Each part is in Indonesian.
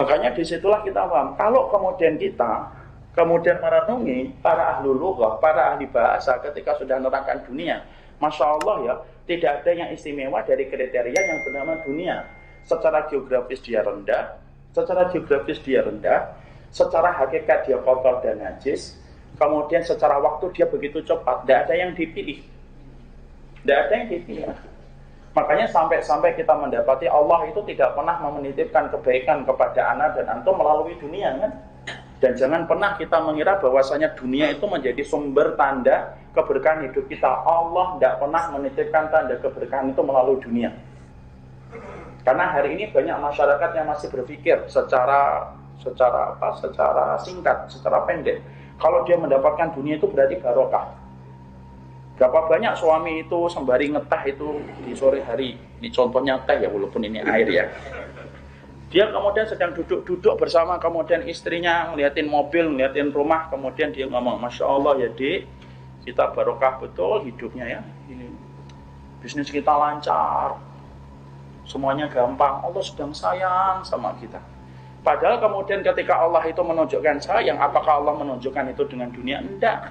Makanya disitulah kita paham. Kalau kemudian kita kemudian merenungi para ahli lughah, para ahli bahasa ketika sudah menerangkan dunia, Masya Allah ya, tidak ada yang istimewa dari kriteria yang bernama dunia. Secara geografis dia rendah, secara hakikat dia kotor dan najis, kemudian secara waktu dia begitu cepat, tidak ada yang dipilih. Makanya sampai kita mendapati Allah itu tidak pernah menitipkan kebaikan kepada anak dan antum melalui dunia kan? Dan jangan pernah kita mengira bahwasanya dunia itu menjadi sumber tanda keberkahan hidup kita. Allah tidak pernah menitipkan tanda keberkahan itu melalui dunia. Karena hari ini banyak masyarakat yang masih berpikir secara singkat, secara pendek. Kalau dia mendapatkan dunia itu berarti barokah. Berapa banyak suami itu sembari ngeteh itu di sore hari. Ini contohnya teh ya, walaupun ini air ya. Dia kemudian sedang duduk bersama, kemudian istrinya ngeliatin mobil, ngeliatin rumah, kemudian dia ngomong, Masya Allah ya dik, kita barokah betul hidupnya ya. Ini bisnis kita lancar, semuanya gampang, Allah sedang sayang sama kita. Padahal kemudian ketika Allah itu menunjukkan sayang, apakah Allah menunjukkan itu dengan dunia? Enggak.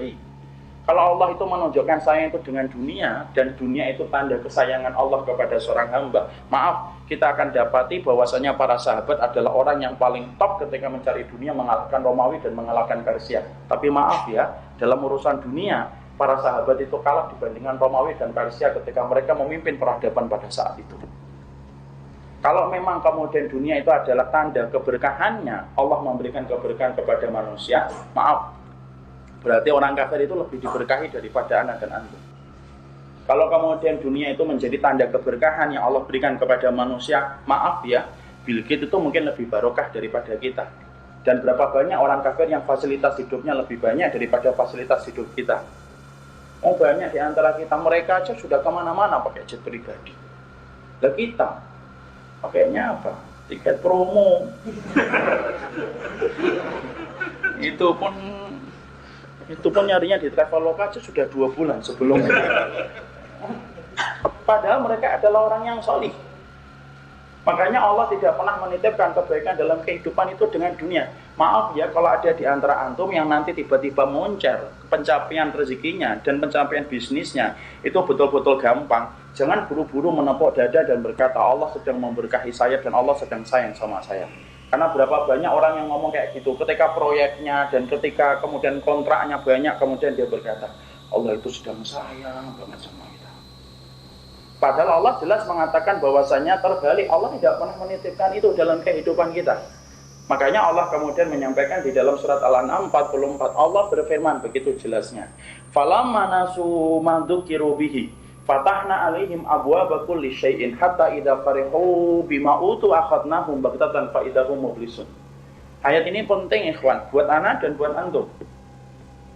Kalau Allah itu menunjukkan sayang itu dengan dunia, dan dunia itu tanda kesayangan Allah kepada seorang hamba, maaf, kita akan dapati bahwasanya para sahabat adalah orang yang paling top ketika mencari dunia, mengalahkan Romawi dan mengalahkan Persia. Tapi maaf ya, dalam urusan dunia, para sahabat itu kalah dibandingkan Romawi dan Persia ketika mereka memimpin peradaban pada saat itu. Kalau memang kemudian dunia itu adalah tanda keberkahannya, Allah memberikan keberkahan kepada manusia, maaf, berarti orang kafir itu lebih diberkahi daripada anak dan antum. Kalau kemudian dunia itu menjadi tanda keberkahan yang Allah berikan kepada manusia, maaf ya, Bill Gates itu mungkin lebih barokah daripada kita. Dan berapa banyak orang kafir yang fasilitas hidupnya lebih banyak daripada fasilitas hidup kita. Oh banyak di antara kita, mereka aja sudah kemana-mana pakai jet pribadi. Lah kita pakainya apa? Tiket promo. Itu pun nyarinya di Traveloka aja sudah 2 bulan sebelumnya. Padahal mereka adalah orang yang solih. Makanya Allah tidak pernah menitipkan kebaikan dalam kehidupan itu dengan dunia. Maaf ya, kalau ada di antara antum yang nanti tiba-tiba moncer pencapaian rezekinya dan pencapaian bisnisnya itu betul-betul gampang, jangan buru-buru menepuk dada dan berkata Allah sedang memberkahi saya dan Allah sedang sayang sama saya. Karena berapa banyak orang yang ngomong kayak gitu ketika proyeknya dan ketika kemudian kontraknya banyak, kemudian dia berkata Allah itu sedang sayang banget sama kita. Padahal Allah jelas mengatakan bahwasanya terbalik, Allah tidak pernah menitipkan itu dalam kehidupan kita. Makanya Allah kemudian menyampaikan di dalam surat Al-An'am 44, Allah berfirman begitu jelasnya, falamma nasu ma dzukiru bihi fatahna alaihim abwaaba kulli syai'in hatta idza farihu bima utu akhadnahum baghtatan fa idza hum mublisun. Ayat ini penting ikhwan buat anak dan buat antum.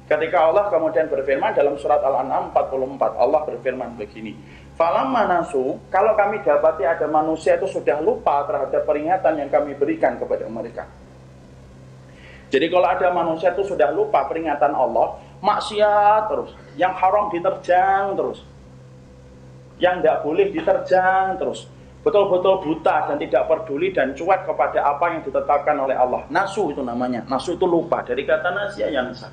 Ketika Allah kemudian berfirman dalam surat Al-An'am 44, Allah berfirman begini, falamma nasu, kalau kami dapati ada manusia itu sudah lupa terhadap peringatan yang kami berikan kepada mereka. Jadi kalau ada manusia itu sudah lupa peringatan Allah, maksiat terus, yang haram diterjang terus, yang tidak boleh diterjang terus, betul-betul buta dan tidak peduli dan cuek kepada apa yang ditetapkan oleh Allah. Nasu itu namanya, nasu itu lupa, dari kata nasya yang sah.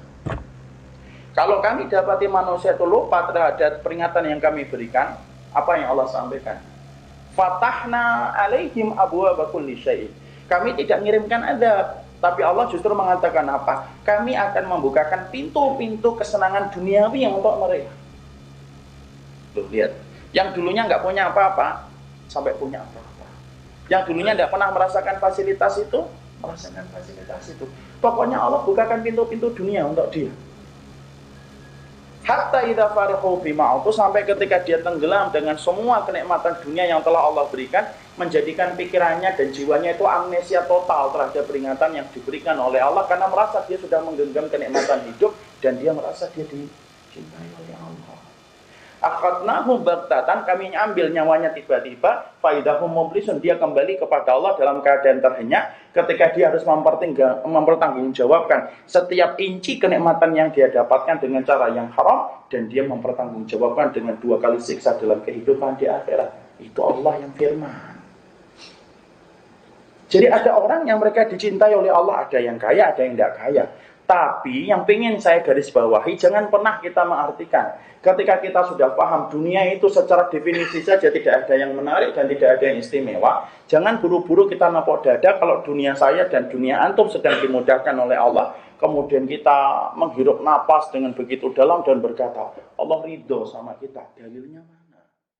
Kalau kami dapati manusia itu lupa terhadap peringatan yang kami berikan, apa yang Allah sampaikan? Fatahna alaihim abwaaba kulli syai'. Kami tidak mengirimkan azab, tapi Allah justru mengatakan apa? Kami akan membukakan pintu-pintu kesenangan duniawi yang untuk mereka. Loh, lihat. Yang dulunya nggak punya apa-apa, sampai punya apa-apa. Yang dulunya nggak pernah merasakan fasilitas itu, merasakan fasilitas itu. Pokoknya Allah bukakan pintu-pintu dunia untuk dia. Hatta idza farihu bima utu, sampai ketika dia tenggelam dengan semua kenikmatan dunia yang telah Allah berikan, menjadikan pikirannya dan jiwanya itu amnesia total terhadap peringatan yang diberikan oleh Allah karena merasa dia sudah menggenggam kenikmatan hidup dan dia merasa dia dicintai oleh Allah. Akhadnahum baghtatan, kami ambil nyawanya tiba-tiba, faidahum mublisun, dia kembali kepada Allah dalam keadaan terhenyak ketika dia harus mempertanggungjawabkan setiap inci kenikmatan yang dia dapatkan dengan cara yang haram, dan dia mempertanggungjawabkan dengan 2 kali siksa dalam kehidupan di akhirat. Itu Allah yang firman. Jadi ada orang yang mereka dicintai oleh Allah, ada yang kaya, ada yang tidak kaya. Tapi yang ingin saya garis bawahi, jangan pernah kita mengartikan ketika kita sudah paham dunia itu secara definisi saja tidak ada yang menarik dan tidak ada yang istimewa. Jangan buru-buru kita nepok dada kalau dunia saya dan dunia antum sedang dimudahkan oleh Allah. Kemudian kita menghirup napas dengan begitu dalam dan berkata, Allah ridho sama kita. Dalilnya